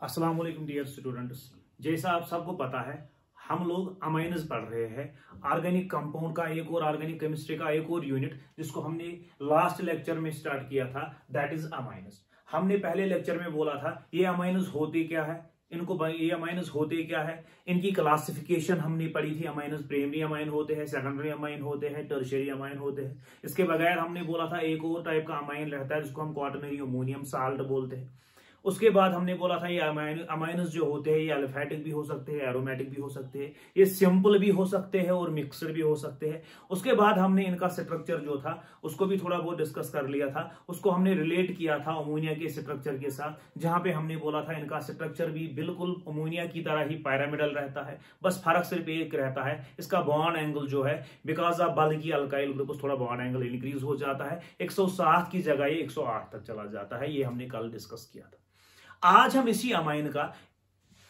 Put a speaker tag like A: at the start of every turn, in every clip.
A: अस्सलाम वालेकुम dear students. जैसा आप सबको पता है हम लोग अमाइनस पढ़ रहे हैं। ऑर्गेनिक कंपाउंड का एक और ऑर्गेनिक केमिस्ट्री का एक और यूनिट जिसको हमने लास्ट लेक्चर में स्टार्ट किया था, दैट इज अमाइनस। हमने पहले लेक्चर में बोला था ये अमाइनस होते क्या है, ये अमाइनस होते क्या है, इनकी क्लासिफिकेशन हमने पढ़ी थी। अमाइनस प्राइमरी अमाइन होते हैं, सेकेंडरी अमाइन होते हैं, टर्शियरी अमाइन होते हैं। इसके बगैर हमने बोला था एक और टाइप का अमाइन रहता है जिसको हम क्वाटरनरी अमोनियम साल्ट बोलते हैं। उसके बाद हमने बोला था ये अमाइनस जो होते हैं ये अल्फेटिक भी हो सकते हैं, एरोमेटिक भी हो सकते हैं, ये सिंपल भी हो सकते हैं और मिक्सड भी हो सकते हैं। उसके बाद हमने इनका स्ट्रक्चर जो था उसको भी थोड़ा बहुत डिस्कस कर लिया था। उसको हमने रिलेट किया था अमोनिया के स्ट्रक्चर के साथ, जहां पे हमने बोला था इनका स्ट्रक्चर भी बिल्कुल अमोनिया की तरह ही पिरामिडल रहता है। बस फर्क सिर्फ एक रहता है, इसका बॉन्ड एंगल जो है बिकॉज ऑफ बल्कि अल्काइल ग्रुप थोड़ा बॉन्ड एंगल इंक्रीज हो जाता है। 107 की जगह ये 108 तक चला जाता है। ये हमने कल डिस्कस किया था। आज हम इसी अमाइन का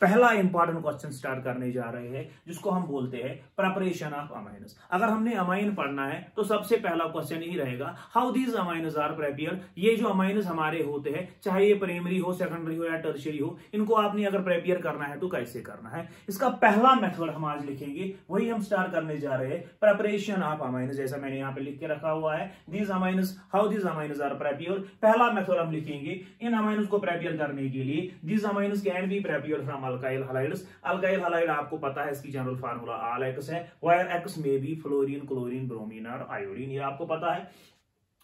A: पहला इंपॉर्टेंट क्वेश्चन स्टार्ट करने जा रहे हैं जिसको हम बोलते हैं प्रिपरेशन ऑफ अमाइनस। अगर हमने अमाइन पढ़ना है तो सबसे पहला क्वेश्चन ही रहेगा how these amines are prepared. ये जो अमाइनस हमारे होते हैं चाहे ये प्राइमरी हो, सेकेंडरी हो या टर्शियरी हो, इनको आपने अगर प्रिपेयर करना है तो कैसे करना है। इसका पहला मेथड हम आज लिखेंगे, वही हम स्टार्ट करने जा रहे हैं, प्रिपरेशन ऑफ अमाइनस। जैसा मैंने यहाँ पे लिख के रखा हुआ है these amines, how these amines are prepared. पहला मेथड हम लिखेंगे इन अमाइनस को प्रिपेयर करने के लिए these amines can be prepared from alkyl halides. Alkyl halide आपको पता है इसकी जनरल फार्मूला ऑल एक्स है, वेयर एक्स में बी फ्लोरीन, क्लोरीन, ब्रोमीन और आयोडीन, ये आपको पता है।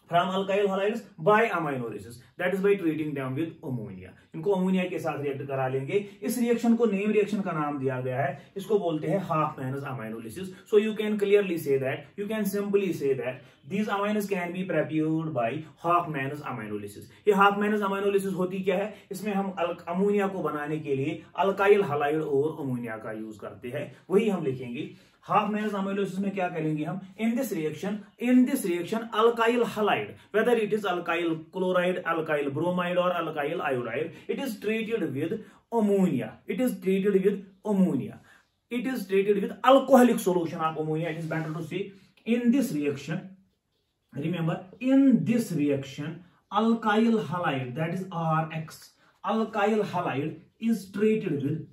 A: From alkyl halides by aminolysis, that is by treating them with ammonia. इनको अमोनिया के साथ रिएक्ट करा लेंगे। इस रिएक्शन को नेम रिएक्शन का नाम दिया गया है, इसको बोलते हैं Hofmann's aminolysis. So you can clearly see that, you can simply say that these amines can be prepared by Hofmann's aminolysis। ये Hofmann's aminolysis होती क्या है, इसमें हम अमोनिया को बनाने के लिए अल्काइल हाइड और अमोनिया का यूज करते हैं, वही हम लिखेंगे। Hofmann's aminolysis में क्या करेंगे हम, in this reaction alkyl halide, whether it is alkyl chloride, alkyl bromide or alkyl iodide, it is treated with ammonia, it is treated with alcoholic solution of ammonia. It is better to say in this reaction, remember in this reaction alkyl halide, that is RX, alkyl halide is treated with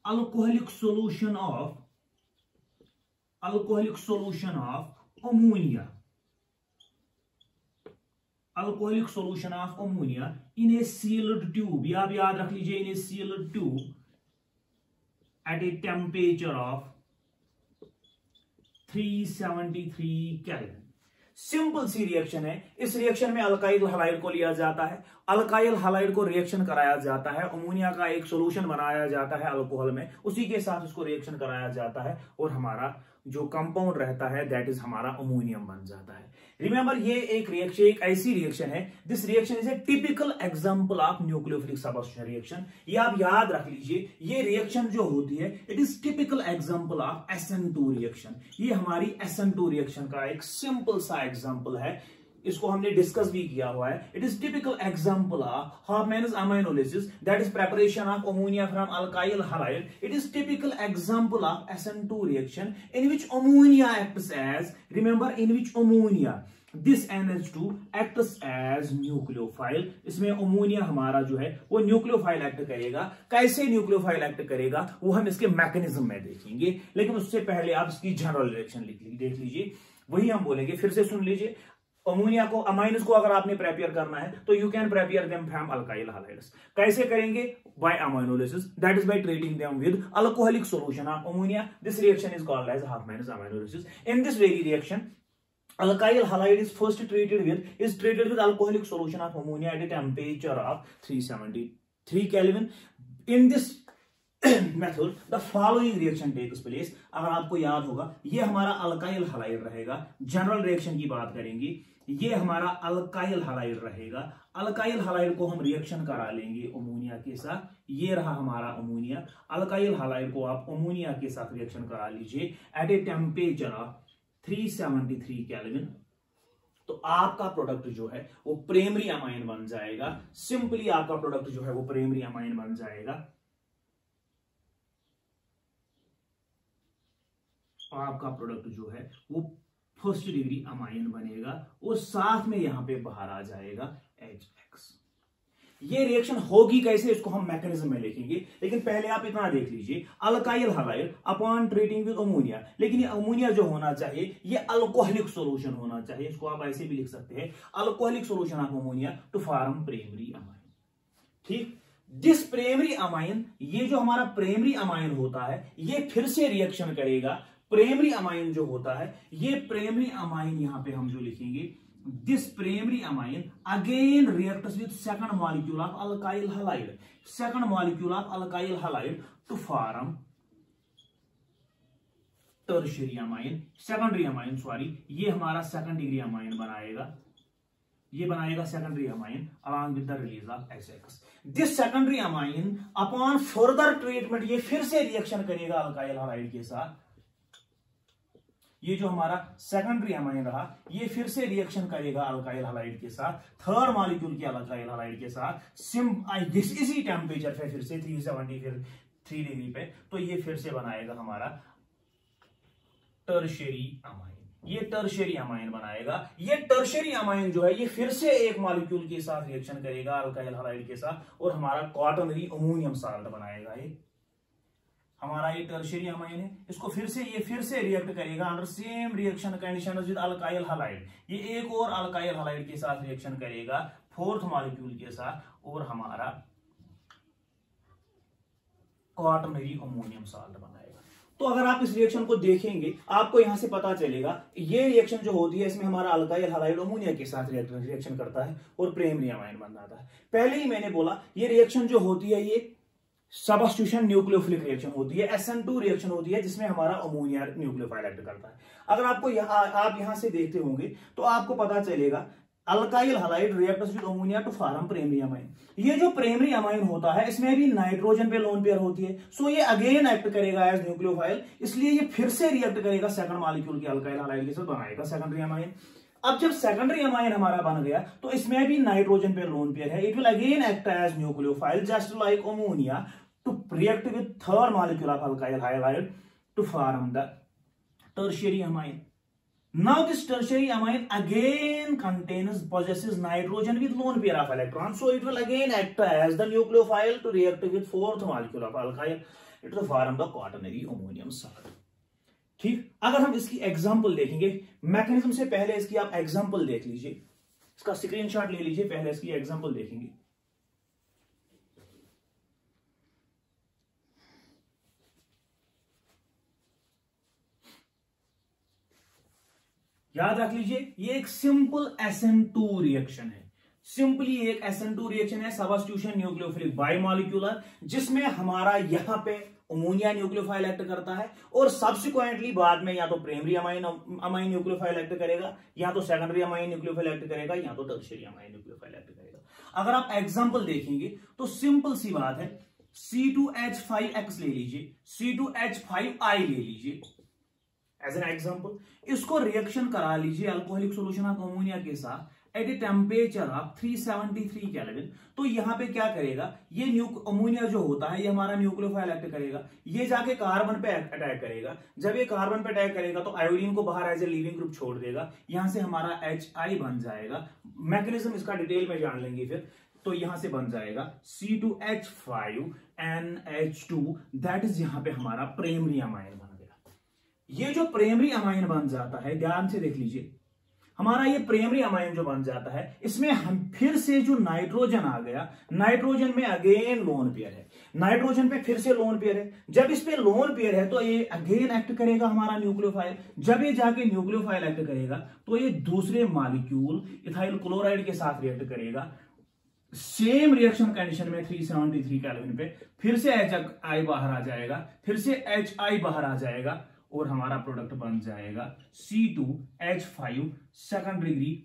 A: alcoholic solution of ammonia, alcoholic solution of ammonia in a sealed tube। ये आप याद रख लीजिए, in a sealed tube at a temperature of 373 kelvin. Simple सी reaction है। इस reaction में alkyl hide को लिया जाता है, अल्काइल हाइड को रिएक्शन कराया जाता है, अमोनिया का एक सॉल्यूशन बनाया जाता है अल्कोहल में, उसी के साथ उसको रिएक्शन कराया जाता है और हमारा जो कंपाउंड रहता है दैट इज हमारा अमोनियम बन जाता है। रिमेंबर ये एक रिएक्शन, एक ऐसी रिएक्शन है, this reaction is a typical example of nucleophilic substitution reaction. ये आप याद रख लीजिए, ये रिएक्शन जो होती है it is typical example of SN2 reaction. ये हमारी SN2 रिएक्शन का एक सिंपल सा एग्जांपल है, इसको हमने डिस्कस भी किया हुआ है। It is typical example of Hofmann's aminolysis, that is preparation of ammonia from alkyl halide। It is typical example of SN2 reaction in which ammonia acts as, remember in which ammonia, this NH2 acts as nucleophile. इसमें ammonia हमारा जो है वो nucleophile act करेगा। कैसे nucleophile act करेगा वो हम इसके मैकेनिज्म में देखेंगे, लेकिन उससे पहले आप इसकी जनरल रिएक्शन देख लीजिए, वही हम बोलेंगे। फिर से सुन लीजिए, अमोनिया को, अमाइनस को अगर आपने प्रिपेयर करना है तो you can prepare them from alkyl halides. कैसे करेंगे, by aminolysis, that is by treating them with alcoholic solution of ammonia. This reaction is called as Hofmann's aminolysis। In this very reaction alkyl halide is first treated with alcoholic solution of ammonia at a temperature of 373 Kelvin। In this method the following reaction takes place। अगर आपको याद होगा ये हमारा alkyl hide रहेगा। General reaction की बात करेंगे, ये हमारा अल्काइल हाइड रहेगा। अल्काइल हाइड को हम रिएक्शन करा लेंगे अमोनिया के साथ। ये रहा हमारा अमोनिया। अल्काइल हाइड को आप अमोनिया के साथ रिएक्शन करा लीजिए at a temperature of 373 kelvin. तो आपका प्रोडक्ट जो है वो प्राइमरी अमाइन बन जाएगा। सिंपली आपका प्रोडक्ट जो है वो प्राइमरी अमाइन बन जाएगा। आपका प्रोडक्ट जो है वो फर्स्ट डिग्री अमाइन बनेगा और साथ में यहां पे बाहर आ जाएगा HX। ये रिएक्शन होगी कैसे, इसको हम मैकेनिज्म में लिखेंगे, लेकिन पहले आप इतना देख लीजिए, alkyl halide upon treating with ammonia, लेकिन ये अमोनिया जो होना चाहिए ये अल्कोहलिक सॉल्यूशन होना चाहिए, इसको आप ऐसे भी लिख सकते हैं, alcoholic solution of ammonia to form primary amine. ठीक, दिस प्राइमरी अमाइन, ये जो हमारा प्राइमरी अमाइन होता है ये फिर से रिएक्शन करेगा, प्राइमरी अमाइन जो होता है ये प्राइमरी अमाइन, यहां पे हम जो लिखेंगे this primary amine again reacts with second molecule of alkyl halide, second molecule of alkyl halide to form tertiary amine, secondary amine sorry, ये हमारा सेकंड डिग्री अमाइन बनाएगा, ये बनाएगा secondary amine along with the release of HX। this secondary amine upon further treatment ये फिर से reaction करेगा alkyl halide के साथ, ये जो हमारा सेकेंडरी अमाइन रहा ये फिर से रिएक्शन करेगा अल्काइल हैलाइड के साथ, थर्ड मॉलिक्यूल के अल्काइल हैलाइड के साथ इसी टेम्परेचर पे फिर से 373 डिग्री पे, तो ये फिर से बनाएगा हमारा टर्शियरी अमाइन, ये टर्शियरी अमाइन बनाएगा। ये टर्शियरी अमाइन जो है ये फिर से एक मॉलिक्यूल के साथ रिएक्शन करेगा अल्काइल हैलाइड के साथ और हमारा क्वाटर्नरी अमोनियम साल्ट बनाएगा। ये हमारा ये टर्शियरी अमाइन है, इसको फिर से रिएक्ट करेगा under same reaction condition with alkyl halide, ये एक और अल्काइल हैलाइड के साथ रिएक्शन करेगा फोर्थ मॉलिक्यूल के साथ और हमारा क्वाटर्नरी अमोनियम साल्ट बनाएगा। तो अगर आप इस रिएक्शन को देखेंगे आपको यहां से पता चलेगा ये रिएक्शन जो होती है इसमें हमारा अल्काइल हैलाइड अमोनिया के साथ रिएक्शन करता है और प्राइमरी अमाइन बन जाता है। पहले ही मैंने बोला ये रिएक्शन जो होती है ये सबस्टिट्यूशन न्यूक्लियोफिलिक रिएक्शन होती है, SN2 रिएक्शन होती है जिसमें हमारा अमोनिया न्यूक्लियोफाइल एक्ट करता है। अगर आपको आप यहां से देखते होंगे तो आपको पता चलेगा alkyl halide reacts with ammonia to form primary amine. ये जो प्राइमरी अमाइन होता है इसमें भी नाइट्रोजन पे लोन पेयर होती है, सो ये अगेन एक्ट करेगा एज न्यूक्लियोफाइल, इसलिए ये फिर से रिएक्ट करेगा सेकंड मॉलिक्यूल के अल्काइल हैलाइड के साथ, बनाएगा सेकेंडरी अमाइन। अब जब सेकेंडरी अमाइन हमारा बन गया तो इसमें भी नाइट्रोजन पे लोन पेयर है, it will again act as nucleophile just like ammonia to react with third molecule of alkyl halide to form the tertiary amine. Now this tertiary amine again possesses nitrogen with lone pair of electrons, so it will again act as the nucleophile to react with fourth molecule of alkyl to form the quaternary ammonium salt. ठीक, अगर हम इसकी example देखेंगे, mechanism से पहले इसकी आप example देख लीजिए, इसका स्क्रीनशॉट ले लीजिए, पहले इसकी एग्जांपल देखेंगे। याद रख लीजिए ये एक सिंपल SN2 रिएक्शन है, सिंपली एक SN2 रिएक्शन है, सबस्टिट्यूशन न्यूक्लियोफिलिक बाइमॉलिक्यूलर, जिसमें हमारा यहां पे अमोनिया न्यूक्लियोफाइल एक्ट करता है और सब्सिक्वेंटली बाद में या तो प्राइमरी अमाइन न्यूक्लियोफाइल एक्ट करेगा, या तो सेकेंडरी अमाइन न्यूक्लियोफाइल एक्ट करेगा, या तो टर्शियरी अमाइन न्यूक्लियोफाइल एक्ट करेगा। अगर आप एग्जांपल देखेंगे तो सिंपल सी बात है, C2H5X ले लीजिए, C2H5I ले लीजिए एज एन एग्जांपल, इसको रिएक्शन करा लीजिए अल्कोहलिक सॉल्यूशन ऑफ अमोनिया के साथ at a temperature of 373 kelvin. तो यहां पे क्या करेगा, ये अमोनिया जो होता है ये हमारा न्यूक्लियोफाइल एक्ट करेगा, ये जाके कार्बन पे अटैक करेगा, जब ये कार्बन पे अटैक करेगा तो आयोडीन को बाहर एज ए लीविंग ग्रुप छोड़ देगा, यहां से हमारा HI बन जाएगा। मैकेनिज्म इसका डिटेल में जान लेंगे फिर, तो यहां से बन जाएगा C2H5NH2, दैट इज यहां पे हमारा प्राइमरी अमाइन बन गया। ये जो प्राइमरी अमाइन बन जाता है, ध्यान से देख लीजिए, हमारा ये प्राइमरी अमाइन जो बन जाता है इसमें हम फिर से जो नाइट्रोजन आ गया, नाइट्रोजन में अगेन लोन पेयर है, नाइट्रोजन पे फिर से लोन पेयर है, जब इस पे लोन पेयर है तो ये अगेन एक्ट करेगा हमारा न्यूक्लियोफाइल, जब ये जाके न्यूक्लियोफाइल एक्ट करेगा तो ये दूसरे मॉलिक्यूल इथाइल क्लोराइड के साथ रिएक्ट करेगा, सेम रिएक्शन कंडीशन में 373 केल्विन पे, फिर से HI बाहर आ जाएगा, फिर से HI बाहर आ जाएगा और हमारा प्रोडक्ट बन जाएगा C2H5 सेकंड डिग्री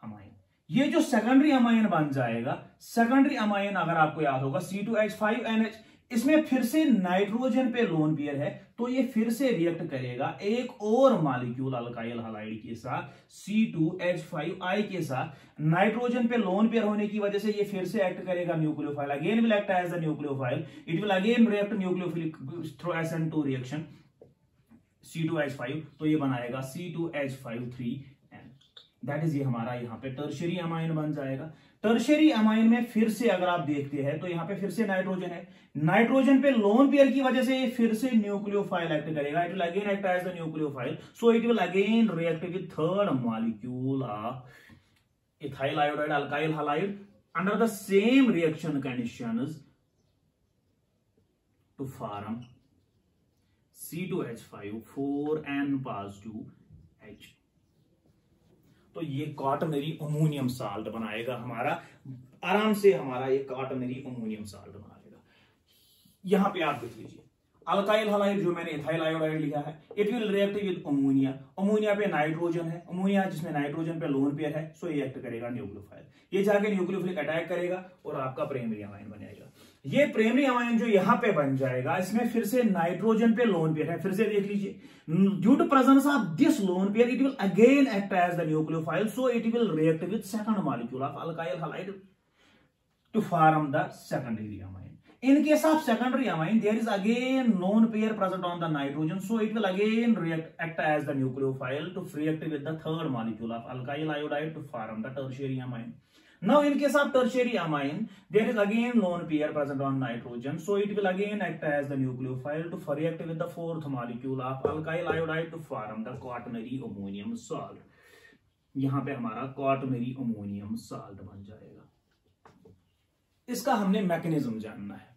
A: अमाइन। ये जो सेकेंडरी अमाइन बन जाएगा, सेकेंडरी अमाइन अगर आपको याद होगा C2H5NH, इसमें फिर से नाइट्रोजन पे लोन पेयर है तो ये फिर से रिएक्ट करेगा एक और मॉलिक्यूल अल्काइल हैलाइड के साथ C2H5I के साथ, नाइट्रोजन पे लोन पेयर होने की वजह से ये फिर से एक्ट करेगा nucleophile, again will act as the nucleophile, it will again react nucleophilic through SN2 reaction C2H5, तो ये बनाएगा C2H53N। दैट इज ये हमारा यहाँ पे टर्शियरी अमाइन बन जाएगा। टर्शियरी अमाइन में फिर से अगर आप देखते हैं तो यहाँ पे फिर से नाइट्रोजन है, नाइट्रोजन पे लोन पेयर की वजह से ये फिर से न्यूक्लियोफाइल एक्ट करेगा, it will again act as the nucleophile, so it will again react with third molecule of ethyl iodide alkyl halide under the same reaction conditions to form C2H5 4N positive H। तो ये quaternary ammonium salt बनाएगा हमारा, आराम से हमारा ये quaternary ammonium salt बनाएगा। यहां पे आप देख लीजिए अल्काइल हलाइड जो मैंने इथाइल आयोडाइड लिखा है, it will react with ammonia, ammonia पे नाइट्रोजन है, अमोनिया जिसमें नाइट्रोजन पे लोन पेयर है, सो ये एक्ट करेगा न्यूक्लियोफाइल, ये जाके न्यूक्लियोफिलिक अटैक करेगा और आपका प्राइमरी अमाइन बनेगा। ये प्राइमरी अमाइन जो यहां पे बन जाएगा, इसमें फिर से नाइट्रोजन पे लोन पेयर है, फिर से देख लीजिए due to presence of this lone pair it will again act as the nucleophile, so it will react with second molecule of alkyl halide to form the secondary amine. In case of secondary amine, there is again lone pair present on the nitrogen, so it will again act as the nucleophile to react with the third molecule of alkyl iodide to form the tertiary amine. Now, in case of tertiary amine, there is again lone pair present on nitrogen, so it will again act as the nucleophile to react with the fourth molecule of alkyl iodide to form the quaternary ammonium salt. यहाँ पे हमारा quaternary ammonium salt बन जाएगा। इसका हमने mechanism जानना है,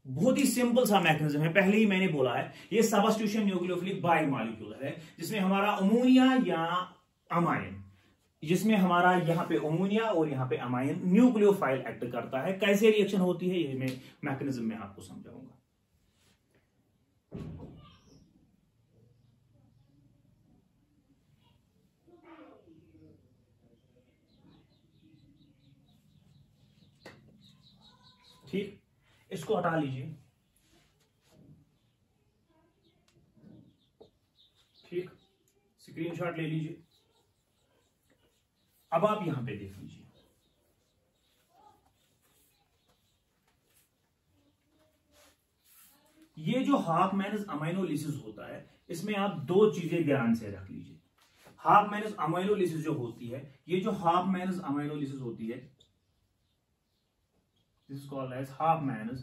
A: बहुत ही सिंपल सा मैकेनिज्म है। पहले ही मैंने बोला है ये सबस्टिट्यूशन न्यूक्लियोफिलिक बाइमॉलिक्यूलर है, जिसमें हमारा अमोनिया या अमाइन, जिसमें हमारा यहाँ पे अमोनिया और यहाँ पे अमाइन न्यूक्लियोफाइल एक्ट करता है। कैसे रिएक्शन होती है ये मैं मैकेनिज्म में आपको समझाऊंगा। ठीक, इसको हटा लीजिए। ठीक, स्क्रीनशॉट ले लीजिए। अब आप यहां पे देख लीजिए, ये जो हाफ मैनस अमाइनोलिसिस होता है, इसमें आप दो चीजें ध्यान से रख लीजिए। हाफ मैनस अमाइनोलिसिस जो होती है, ये जो हाफ मैनस अमाइनोलिसिस होती है, this is called as half man's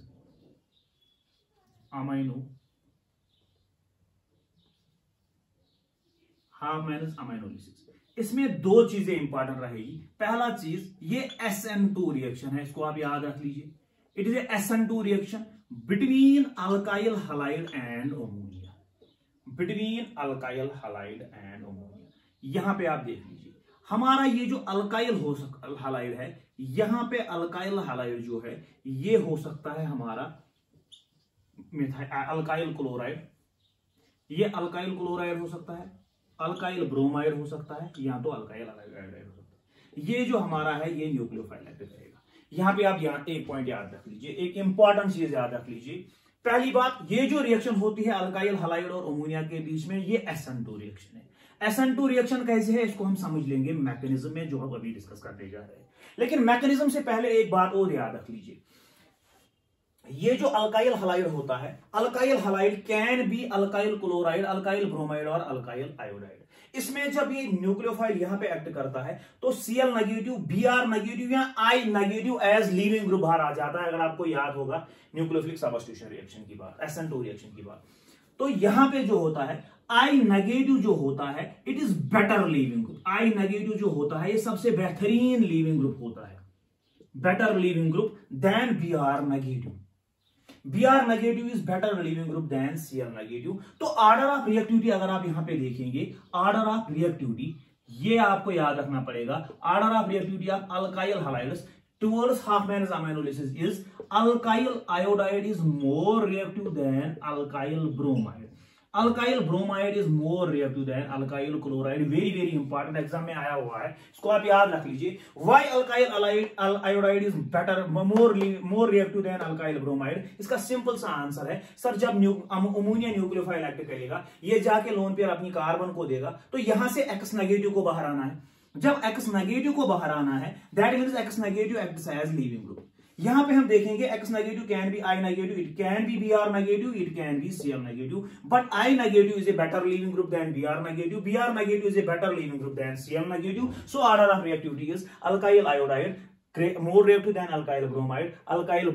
A: aminolysis। इसमें दो चीजें इंपॉर्टेंट रहेगी। पहला चीज ये SN2 रिएक्शन है, इसको आप याद रख लीजिए। It is a SN2 reaction between alkyl halide and ammonia, between alkyl halide and ammonia. यहां पे आप देख लीजिए हमारा ये जो अल्काइल हलाइड है, यहां पे अल्काइल हलाइड जो है ये हो सकता है हमारा अल्काइल क्लोराइड, ये अल्काइल क्लोराइड हो सकता है, अल्काइल ब्रोमाइड हो सकता है, या तो अल्काइल आयोडाइड हो सकता है। ये जो हमारा है ये न्यूक्लियोफाइल एक्ट करेगा। यहां पे आप यहां एक पॉइंट याद रख लीजिए, एक इंपॉर्टेंट चीज याद रख लीजिए। पहली बात, ये जो रिएक्शन होती है अल्काइल हलाइड और अमोनिया के बीच में, ये SN2 रिएक्शन है। SN2 रिएक्शन कैसे है इसको हम समझ लेंगे मैकेनिज्म में, जो हम अभी डिस्कस करने जा रहे हैं। लेकिन मैकेनिज्म से पहले एक बात और याद रख लीजिए, ये जो अल्काइल हलाइड होता है, alkyl halide can be alkyl chloride, alkyl bromide और अल्काइल आयोडाइड। इसमें जब ये न्यूक्लियोफाइल यहां पे एक्ट करता है तो Cl नेगेटिव, Br नेगेटिव या I negative as leaving group बाहर आ जाता है। अगर आपको याद होगा न्यूक्लियोफिलिक सबस्टिट्यूशन रिएक्शन की बात, SN2 रिएक्शन की बात, तो यहां पे जो होता है I नेगेटिव जो होता है it is better leaving group. I negative जो होता है ये सबसे बेहतरीन लीविंग ग्रुप होता है, better leaving group than Br negative. Br negative is better leaving group than Cl negative. तो ऑर्डर ऑफ रिएक्टिविटी अगर आप यहां पे देखेंगे, ऑर्डर ऑफ रिएक्टिविटी ये आपको याद रखना पड़ेगा। Order of reactivity of alkyl halides towards half man's aminolysis is alkyl iodide is more reactive than alkyl bromide. Alkyl bromide is more reactive than alkyl chloride. Very important, exam में आया हुआ है, इसको आप याद रख लीजिए। Why alkyl iodide is better, more reactive than alkyl bromide? इसका सिंपल सा आंसर है सर, जब अमोनिया न्यूक्लियोफाइल एक्ट करेगा, ये जाके लोन पेयर अपनी कार्बन को देगा, तो यहां से X नेगेटिव को बाहर आना है। जब X नेगेटिव को बाहर आना है, that means X negative acts as leaving group. यहां पे हम देखेंगे X negative can be I negative, it can be Br negative, it can be Cl negative, but I negative is a better leaving group than Br negative, Br negative is a better leaving group than Cl negative. So order of reactivity is alkyl iodide more reactive than alkyl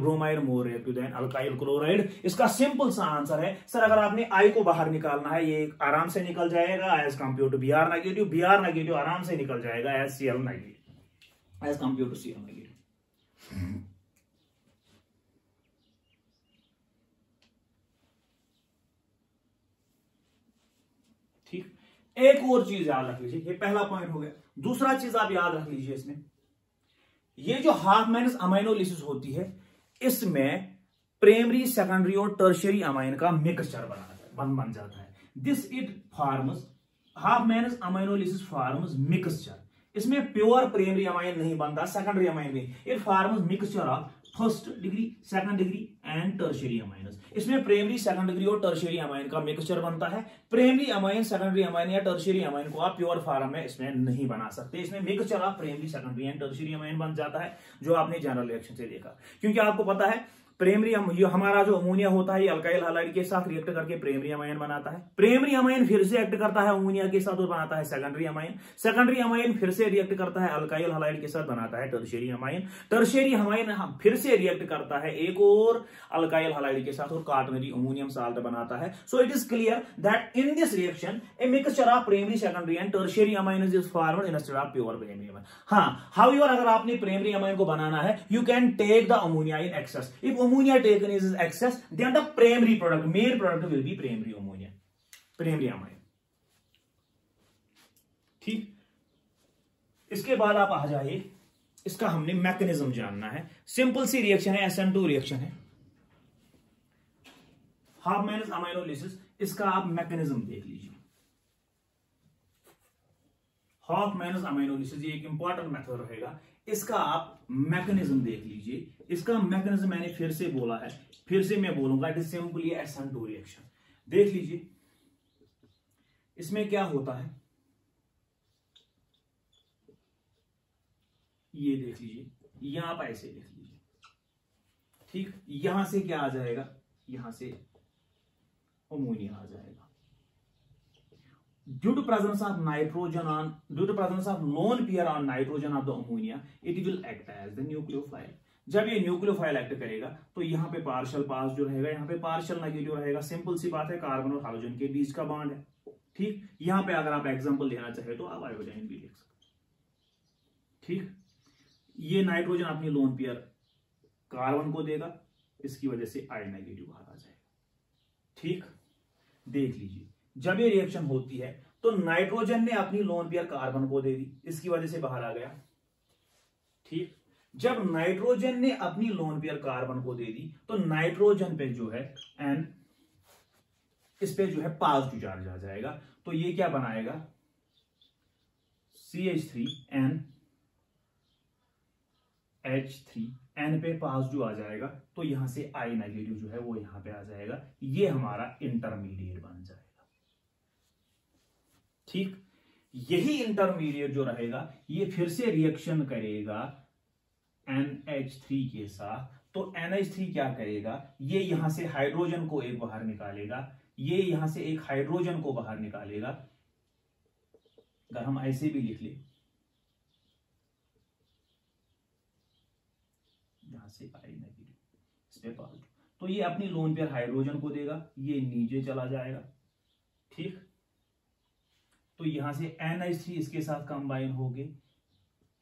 A: bromide more reactive than alkyl chloride. इसका simple सा answer है sir, अगर आपने I को बाहर निकालना है ये आराम से निकल जाएगा as compare to Br negative, Br negative आराम से निकल जाएगा as Cl negative, as compare to Cl negative. ठीक, एक और चीज याद रख लीजिए, ये पहला पॉइंट हो गया. दूसरा चीज आप याद रख लीजिए, इसमें ये जो हाफ माइनस अमाइनोलिसिस होती है, इसमें प्राइमरी, सेकेंडरी और टर्शियरी अमाइन का मिक्सचर बन जाता है. This it forms, Hofmann's aminolysis forms mixture. इसमें प्योर प्राइमरी अमाइन नहीं बनता, सेकेंडरी अमाइन नहीं, it forms mixture of first degree, second degree and tertiary amines. इसमें प्राइमरी, सेकंड डिग्री और टर्शियरी अमाइन का मिक्सचर बनता है. प्राइमरी अमाइन, सेकेंडरी अमाइन या टर्शियरी अमाइन को आप प्योर फॉर्म में इसमें नहीं बना सकते. इसमें mixture of primary, secondary and tertiary amine बन जाता है, जो आपने जनरल रिएक्शन से देखा. क्योंकि आपको पता है प्राइमरी, ये हमारा जो अमोनिया होता है, ये अल्काइल हैलाइड के साथ रिएक्ट करके प्राइमरी अमाइन बनाता है. प्राइमरी अमाइन फिर से एक्ट करता है अमोनिया के साथ और बनाता है सेकेंडरी अमाइन. सेकेंडरी अमाइन फिर से रिएक्ट करता है अल्काइल हैलाइड के साथ, बनाता है टर्शियरी अमाइन. टर्शियरी अमाइन फिर से रिएक्ट करता है एक और अल्काइल हैलाइड के साथ और क्वाaternary अमोनियम साल्ट बनाता है. So it is clear that in this reaction a mixture of primary, secondary and tertiary amine is formed instead of pure primary amine. हाँ, हाउएवर अगर आपने प्राइमरी अमाइन को बनाना है, you can take the ammonia in excess. If ammonia taken is excess, then the primary product, main product will be primary ammonia, primary amine. ठीक, इसके बाद आप आ जाइए, इसका हमने मैकेनिज्म जानना है. सिंपल सी रिएक्शन है, SN2 रिएक्शन है, हाफ माइनस अमाइनोलिसिस. इसका आप मैकेनिज्म देख लीजिए. हाफ माइनस अमाइनोलिसिस ये एक इंपॉर्टेंट मेथड रहेगा. इसका आप मैकेनिज्म देख लीजिए. इसका मैकेनिज्म मैंने फिर से बोला है, फिर से मैं बोलूंगा, it is simply SN2 reaction. देख लीजिए इसमें क्या होता है, ये देख लीजिए, यहां पर ऐसे देख लीजिए. ठीक, यहां से क्या आ जाएगा, यहां से अमोनिया आ जाएगा. Due to presence of lone pair on nitrogen of the ammonia, it will act as the nucleophile. जब ये न्यूक्लियोफाइल एक्ट करेगा तो यहाँ पे पार्शियल पास जो रहेगा, यहाँ पे पार्शियल नेगेटिव रहेगा. सिंपल सी बात है, कार्बन और हाइड्रोजन के बीच का बॉन्ड है. ठीक, यहाँ पे अगर आप एग्जांपल लेना चाहे तो आप आयोडीन भी लिख सकते. ठीक, ये नाइट्रोजन अपनी लोन पेयर कार्बन को देगा, इसकी वजह से I नेगेटिव बाहर आ जाएगा. ठीक, देख लीजिए जब ये रिएक्शन होती है तो नाइट्रोजन ने अपनी लोन पेयर कार्बन को दे दी, इसकी वजह से बाहर आ गया. ठीक, जब नाइट्रोजन ने अपनी लोन पेयर कार्बन को दे दी तो नाइट्रोजन पे जो है N, इस पे जो है पॉजिटिव चार्ज आ जाएगा. तो ये क्या बनाएगा, CH3NH3, N पे पॉजिटिव आ जाएगा तो यहां से I नेगेटिव जो है वो यहां पे आ जाएगा. ये हमारा इंटरमीडिएट बन जाएगा. ठीक, यही इंटरमीडिएट जो रहेगा ये फिर से रिएक्शन करेगा NH3 के साथ. तो NH3 क्या करेगा, ये यहां से हाइड्रोजन को एक बाहर निकालेगा, ये यहां से एक हाइड्रोजन को बाहर निकालेगा. अगर हम ऐसे भी लिख ले, यहां से I नेगेटिव, इस पे पॉजिटिव, तो ये अपनी लोन पेयर हाइड्रोजन को देगा, ये नीचे चला जाएगा. ठीक, तो यहां से NH3 इसके साथ कंबाइन होके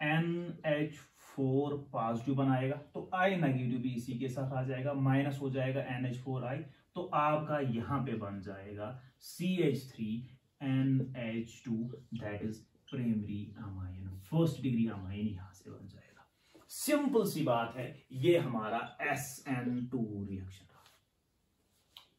A: NH4 पॉजिटिव बनाएगा, तो I नेगेटिव भी इसी के साथ आ जाएगा, माइनस हो जाएगा NH4I. तो आपका यहां पे बन जाएगा CH3NH2, that is primary amine, first degree amine यहां से बन जाएगा. सिंपल सी बात है, ये हमारा SN2 reaction.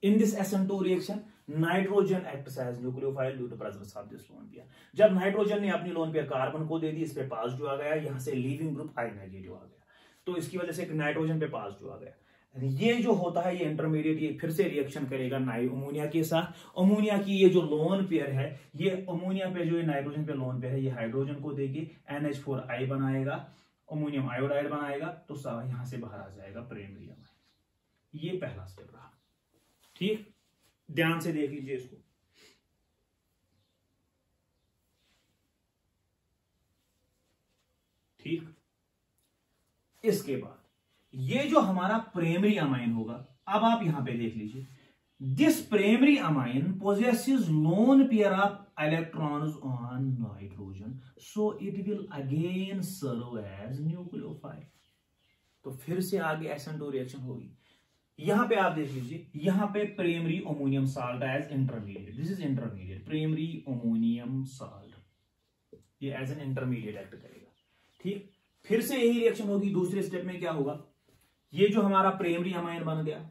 A: In this SN2 reaction, nitrogen acts as nucleophile due to presence of this lone pair. जब नाइट्रोजन ने अपनी लोन पेयर कार्बन को दे दी, इस पे पॉजिटिव आ गया, यहां से लीविंग ग्रुप I नेगेटिव आ गया, तो इसकी वजह से नाइट्रोजन पे पॉजिटिव आ गया. ये जो होता है ये इंटरमीडिएट, ये फिर से रिएक्शन करेगा अमोनिया के साथ. अमोनिया की ये जो लोन पेयर है, ये अमोनिया पे जो नाइट्रोजन पे लोन पेयर है, ये हाइड्रोजन को देके NH4I बनाएगा अमोनियम आयोडाइड बनाएगा तो यहां से बाहर आ जाएगा प्राइमरी अमाइन। ये पहला स्टेप रहा। ठीक, ध्यान से देख लीजिए इसको। ठीक, इसके बाद ये जो हमारा प्राइमरी अमाइन होगा, अब आप यहां पे देख लीजिए, this primary amine possesses lone pair of electrons on nitrogen, so it will again serve as nucleophile। तो फिर से आगे SN2 रिएक्शन होगी। यहां पे आप देख लीजिए, यहां पे primary ammonium salt as intermediate, this is intermediate, primary ammonium salt, ये एज एन इंटरमीडिएट एक्ट करेगा। ठीक, फिर से यही रिएक्शन होगी। दूसरे स्टेप में क्या होगा, ये जो हमारा प्राइमरी अमाइन बन गया,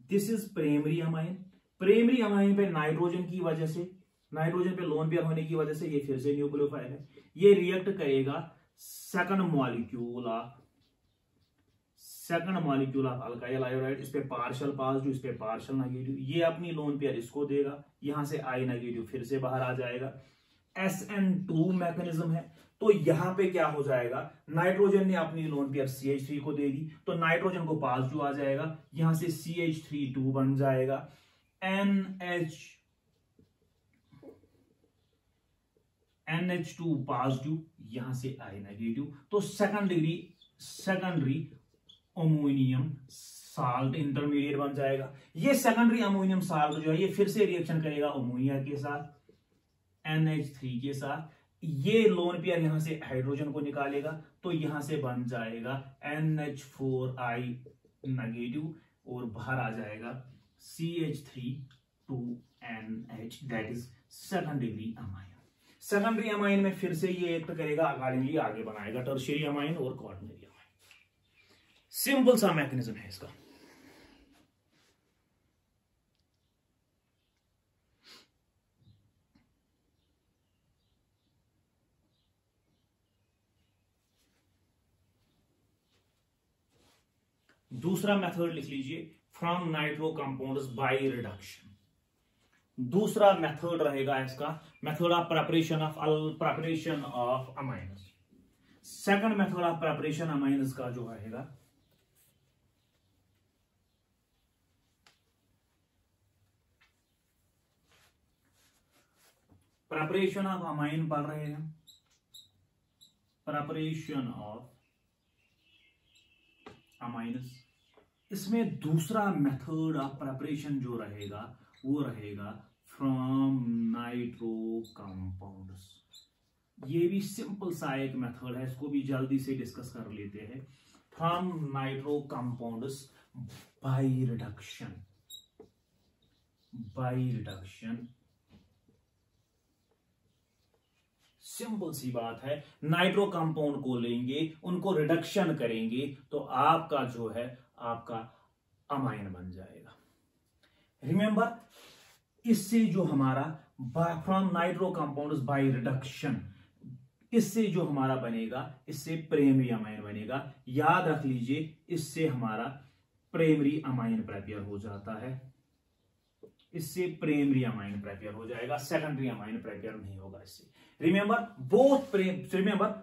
A: this is primary amine. Primary amine पे नाइट्रोजन की वजह से, नाइट्रोजन पे लोन पेयर होने की वजह से ये फिर से न्यूक्लियोफाइल है। ये रिएक्ट करेगा second molecule of alkyl iodide, इस पे पार्शियल पॉजिटिव, इस पे पार्शियल नेगेटिव, ये अपनी लोन पेयर इसको देगा, यहां से आई नेगेटिव फिर से बाहर आ जाएगा। SN2 मैकेनिज्म है, तो यहां पे क्या हो जाएगा, नाइट्रोजन ने अपनी लोन पेयर CH3 को दे दी, तो नाइट्रोजन को पॉजिटिव आ जाएगा, यहां से CH3 बन जाएगा, NH2 पॉजिटिव, यहां से I नेगेटिव, तो सेकेंडरी अमोनियम साल्ट इंटरमीडिएट बन जाएगा। ये सेकेंडरी अमोनियम साल्ट जो है ये फिर से रिएक्शन करेगा अमोनिया के साथ, NH3 के साथ, ये लोन पेयर यहां से हाइड्रोजन को निकालेगा, तो यहां से बन जाएगा NH4I नेगेटिव और बाहर आ जाएगा CH3 that is second degree amine. Secondary amine में फिर से ये एक्ट करेगा, अकॉर्डिंगली आगे बनाएगा टर्शियरी अमाइन और क्वाaternary अमाइन। सिंपल सा मैकेनिज्म है इसका। दूसरा मेथड लिख लीजिए, from nitro compounds by reduction. दूसरा मेथड रहेगा इसका, method of preparation of amines. Second method of preparation amines का जो रहेगा, प्रिपरेशन ऑफ अमाइन पढ़ रहे हैं, प्रिपरेशन ऑफ अमाइनस। इसमें दूसरा मेथड ऑफ प्रिपरेशन जो रहेगा वो रहेगा फ्रॉम नाइट्रो कंपाउंड्स। ये भी सिंपल सा एक मेथड है, इसको भी जल्दी से डिस्कस कर लेते हैं। From nitro compounds by reduction, simple सी बात है, नाइट्रो कंपाउंड को लेंगे, उनको रिडक्शन करेंगे, तो आपका जो है आपका अमाइन बन जाएगा। रिमेंबर, इससे जो हमारा from nitro compounds by reduction, इससे जो हमारा बनेगा, इससे प्राइमरी अमाइन बनेगा। याद रख लीजिए, इससे हमारा प्राइमरी अमाइन प्रिपेयर हो जाता है, इससे प्राइमरी अमाइन प्रिपेयर हो जाएगा, सेकेंडरी अमाइन प्रिपेयर नहीं होगा इससे। Remember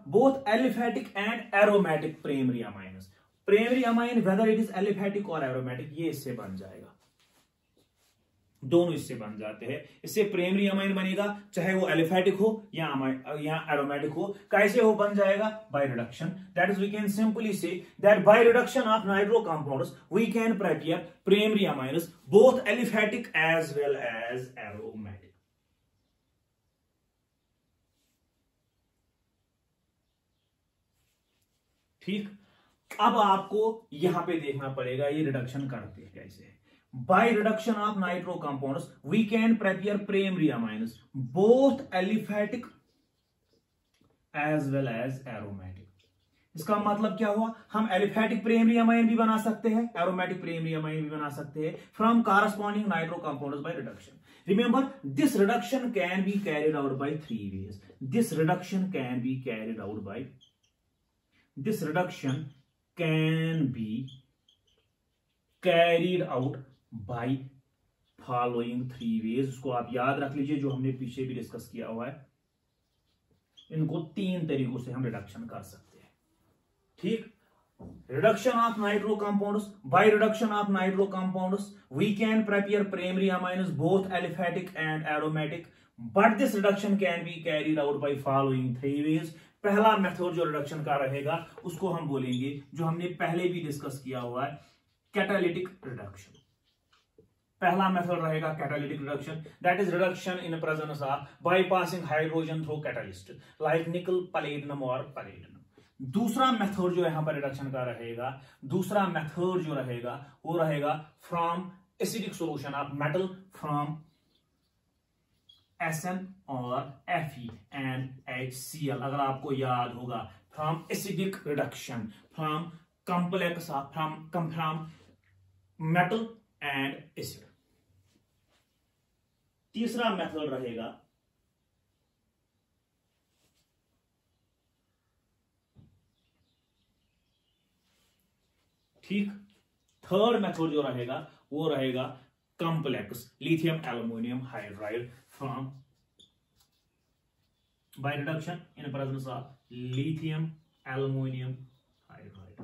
A: both aliphatic and aromatic primary amines, primary amine whether it is aliphatic और एरोमेटिक, ये इससे बन जाएगा, दोनों इससे बन जाते हैं। इससे प्राइमरी अमाइन बनेगा, चाहे वो एलिफेटिक हो या एरोमेटिक हो। कैसे हो बन जाएगा, by reduction. That is we can simply say that by reduction of nitro compounds we can prepare primary amines both aliphatic as well as aromatic. ठीक, अब आपको यहां पे देखना पड़ेगा ये रिडक्शन करते हैं कैसे। By reduction of nitro compounds we can prepare primary amines both aliphatic as well as aromatic. इसका मतलब क्या हुआ, हम एलिफेटिक प्राइमरी अमाइन भी बना सकते हैं, एरोमेटिक प्राइमरी अमाइन भी बना सकते हैं from corresponding nitro compounds by reduction. Remember, this reduction can be carried out by three ways. This reduction can be carried out by following three ways. उसको आप याद रख लीजिए, जो हमने पीछे भी डिस्कस किया हुआ है। इनको 3 तरीकों से हम रिडक्शन कर सकते हैं। ठीक, reduction of nitro compounds. By reduction of nitro compounds we can prepare primary amines both aliphatic and aromatic, but this reduction can be carried out by following 3 ways. पहला मेथड जो रिडक्शन का रहेगा उसको हम बोलेंगे, जो हमने पहले भी डिस्कस किया हुआ है, कैटालिटिक रिडक्शन। पहला मेथड रहेगा catalytic reduction, that is reduction in presence of bypassing hydrogen through catalyst like निकल, पैलेडियम और पैलेडियम। दूसरा मेथड जो यहां पर रिडक्शन का रहेगा, दूसरा मेथड जो रहेगा वो रहेगा from acidic solution of metal from SN और Fe and HCl। अगर आपको याद होगा, from acidic reduction, from complex from metal and acid. तीसरा मेथड रहेगा ठीक, थर्ड मेथड जो रहेगा वो रहेगा complex lithium aluminium hydride from by reduction in presence of lithium aluminium hydride.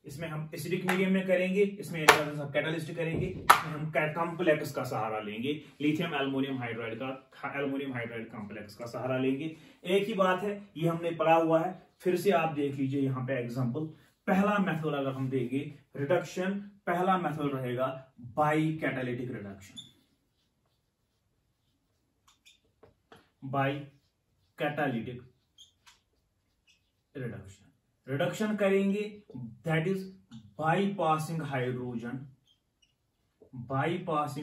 A: इसमें हम एसिडिक मीडियम में करेंगे, इसमें कैटालिस्ट करेंगे, इसमें हम कॉम्प्लेक्स का सहारा लेंगे, लिथियम एल्युमिनियम हाइड्राइड कॉम्प्लेक्स का सहारा लेंगे। एक ही बात है, ये हमने पढ़ा हुआ है, फिर से आप देख लीजिए यहां पे एग्जांपल। पहला मेथड अगर हम देंगे रिडक्शन, पहला मेथड रहेगा by catalytic reduction, by catalytic reduction. Reduction करेंगे that is by passing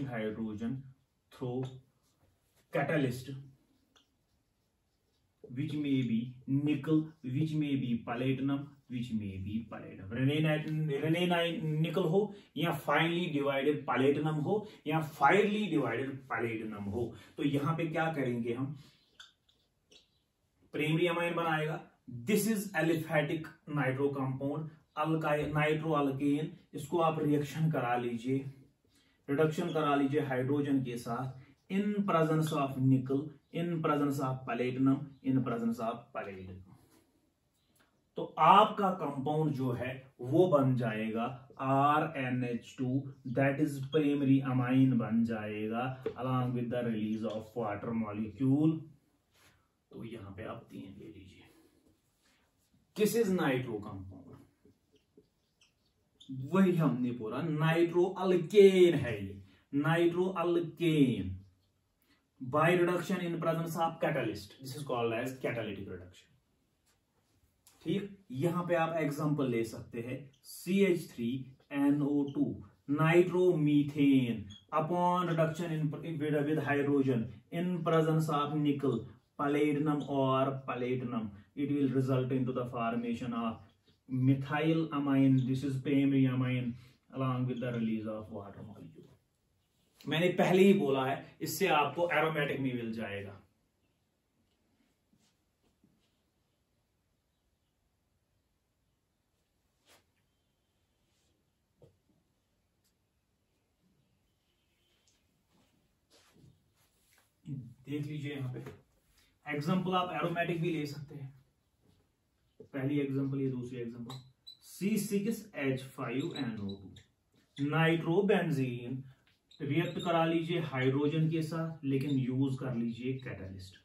A: hydrogen through catalyst which may be nickel, which may be platinum, which may be palladium। रेनेनाइन निकल हो या फाइनली डिवाइडेड पैलेडियम हो या फाइनली डिवाइडेड पैलेडियम हो, तो यहां पे क्या करेंगे हम, प्राइमरी अमाइन बनाएगा। This is aliphatic nitro compound, nitro alkane. इसको आप रिएक्शन करा लीजिए, रिडक्शन करा लीजिए हाइड्रोजन के साथ, इन प्रेजेंस ऑफ निकल, इन presence of palladium, in presence of palladium. तो आपका कंपाउंड जो है वो बन जाएगा RNH2, that is primary amine बन जाएगा along with the release of water molecule. तो यहां पे आप 3 ले लीजिए। किस इज नाइट्रो कंपाउंड, वही हमने बोला नाइट्रो अल्केन है ये, nitro alkane by reduction in presence of catalyst, this is called as catalytic reduction. ठीक, यहां पे आप एग्जांपल ले सकते हैं, CH3NO2 nitromethane upon reduction in with hydrogen in presence of nickel, palladium और palladium, it will result into the formation of methyl amine, this is primary amine along with the release of water molecule। मैंने पहले ही बोला है, इससे आपको aromatic में मिल जाएगा। देख लीजिए यहां पे एग्जांपल, आप एरोमेटिक भी ले सकते हैं। पहली एग्जांपल, ये दूसरी एग्जांपल, C6H5NO2 नाइट्रोबेंजीन रिएक्ट करा लीजिए हाइड्रोजन के साथ, लेकिन यूज कर लीजिए कैटलिस्ट,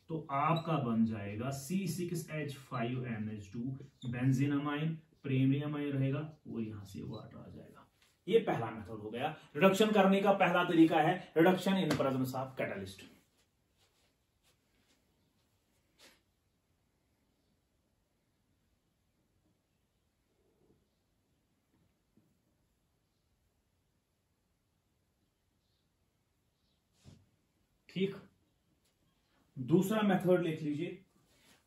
A: तो आपका बन जाएगा C6H5NH2 benzene amine, primary amine रहेगा वो, यहां से वाटर आ जाएगा। ये पहला मेथड हो गया। रिडक्शन करने का पहला तरीका है reduction in presence of catalyst. ठीक, दूसरा मेथड लिख लीजिए,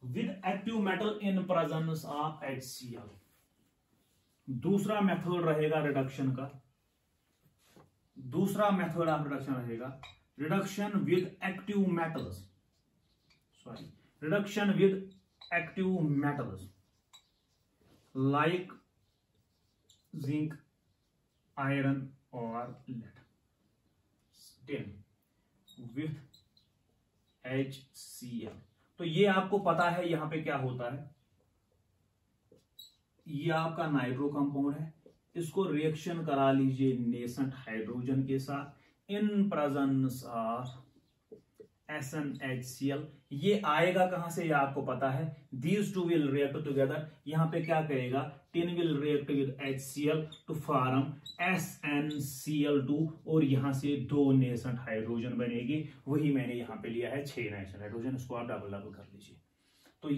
A: with active metal in presence of HCl। दूसरा मेथड रहेगा रिडक्शन का, दूसरा मेथड ऑफ रिडक्शन रहेगा reduction with active metals, sorry reduction with active metals like zinc, iron और लेड, विथ HCl। तो तो ये आपको पता है यहां पे क्या होता है, ये आपका नाइट्रो कंपाउंड है, इसको रिएक्शन करा लीजिए नेसेंट हाइड्रोजन के साथ इन प्रेजेंस ऑफ SnHCl। ये आएगा कहां से, ये आपको पता है, these two will react together. यहां पे क्या करेगा, tin will react with HCl to form SnCl2 और यहां से 2 नेसेंट हाइड्रोजन बनेगी। वही मैंने यहां पे लिया है 6 नेसेंट हाइड्रोजन, इसको आप डबल डबल कर लीजिए। तो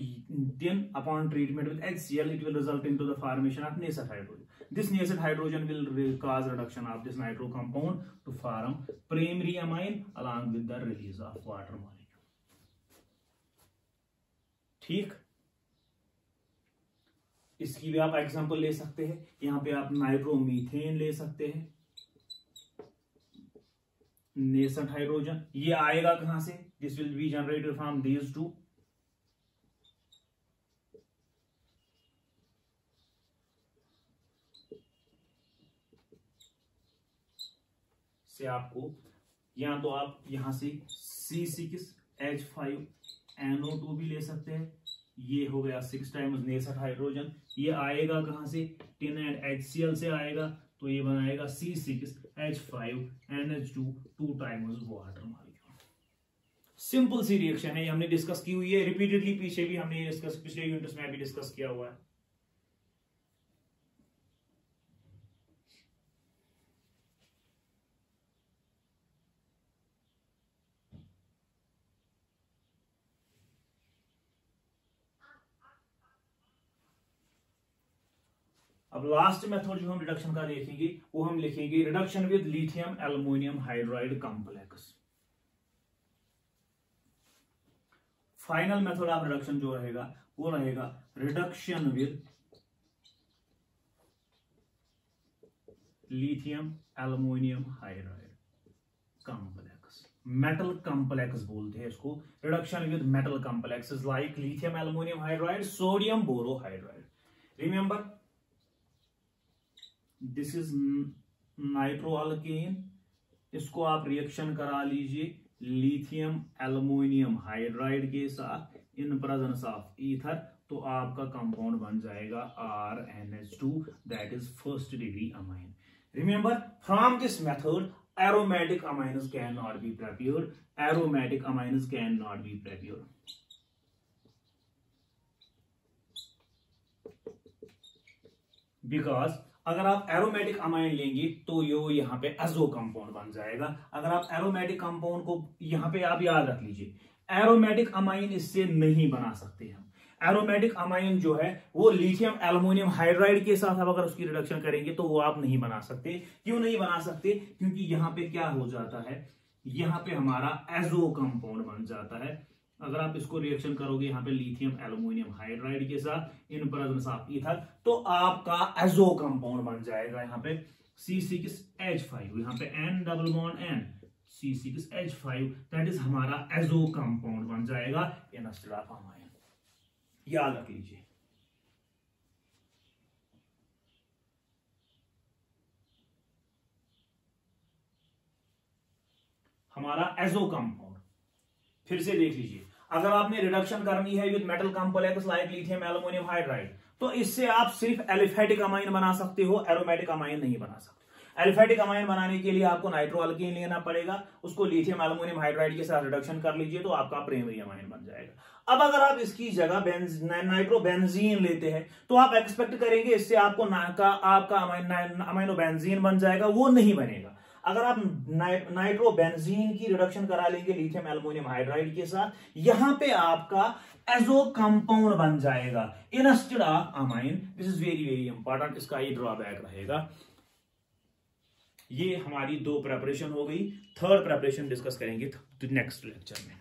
A: then upon treatment with HCl it will result into the formation of nascent hydrogen. This nascent hydrogen will cause reduction of this nitro compound to form primary amine along with the release of water molecule. ठीक, इसकी भी आप example ले सकते हैं। यहां पे आप नाइट्रोमीथेन ले सकते हैं, नेसेंट हाइड्रोजन। ये आएगा कहां से, this will be generated from these two. से आपको या तो आप यहां से C6H5NO2 भी ले सकते हैं। ये हो गया 6 टाइम्स नेसेंट हाइड्रोजन। ये आएगा कहां से, टिन एंड HCl से आएगा, तो ये बनाएगा C6H5NH2 2 times water molecule. Simple सी रिएक्शन है, ये हमने डिस्कस की हुई है रिपीटेडली, पीछे भी हमने डिस्कस, पिछले यूनिट्स में भी डिस्कस किया हुआ है। अब लास्ट मेथड जो हम रिडक्शन का देखेंगे वो हम लिखेंगे reduction with lithium aluminium hydride complex. Final method of reduction जो रहेगा वो रहेगा reduction with lithium aluminium hydride complex. Metal complex बोलते हैं इसको, reduction with metal complexes like lithium aluminium hydride, sodium borohydride. Remember this is nitroalkane, इसको आप reaction करा लीजिए लिथियम एल्युमिनियम हाइड्राइड के साथ इन प्रेजेंस ऑफ ईथर, तो आपका कंपाउंड बन जाएगा RnH2, that is first degree amine. Remember from this method aromatic amines cannot be prepared, aromatic amines cannot be prepared। Because अगर आप एरोमेटिक अमाइन लेंगे तो ये यहाँ पे एजो कंपाउंड बन जाएगा। अगर आप एरोमेटिक कंपाउंड को यहाँ पे आप याद रख लीजिए, एरोमेटिक अमाइन इससे नहीं बना सकते हम। एरोमेटिक अमाइन जो है वो लिथियम एल्युमिनियम हाइड्राइड के साथ आप अगर उसकी रिडक्शन करेंगे तो वो आप नहीं बना सकते। क्यों नहीं बना सकते, क्योंकि यहाँ पे क्या हो जाता है, यहाँ पे हमारा एजो कंपाउंड बन जाता है। अगर आप इसको रिएक्शन करोगे यहाँ पे लिथियम एल्युमिनियम हाइड्राइड के साथ इन प्रेजेंस ऑफ ईथर, तो आपका एजो कंपाउंड बन जाएगा यहाँ पे C6H5, यहाँ पे N double bond N, C6H5, that is हमारा एजो कंपाउंड बन जाएगा इंस्टेड ऑफ अमाइन। याद रख लीजिए। हमारा एजो कंपाउंड फिर से देख लीजिए, अगर आपने रिडक्शन करनी है with metal complex like lithium aluminium hydride, तो इससे आप सिर्फ एलिफेटिक अमाइन बना सकते हो, एरोमेटिक अमाइन नहीं बना सकते। एलिफेटिक अमाइन बनाने के लिए आपको नाइट्रोअल्केन लेना पड़ेगा, उसको लिथियम एल्युमिनियम हाइड्राइड के साथ रिडक्शन कर लीजिए तो आपका प्राइमरी अमाइन बन जाएगा। अब अगर आप इसकी जगह नाइट्रोबेंजीन लेते हैं तो आप एक्सपेक्ट करेंगे इससे आपको आपका अमाइनोबेंजीन बन जाएगा, वो नहीं बनेगा। अगर आप नाइट्रोबेंजीन की रिडक्शन करा लेंगे लिथियम एल्युमिनियम हाइड्राइड के साथ, यहां पे आपका एजो कंपाउंड बन जाएगा instead of amine. This is very very important, इसका ये ड्रॉबैक रहेगा। ये हमारी 2 प्रेपरेशन हो गई, 3rd प्रेपरेशन डिस्कस करेंगे नेक्स्ट लेक्चर में।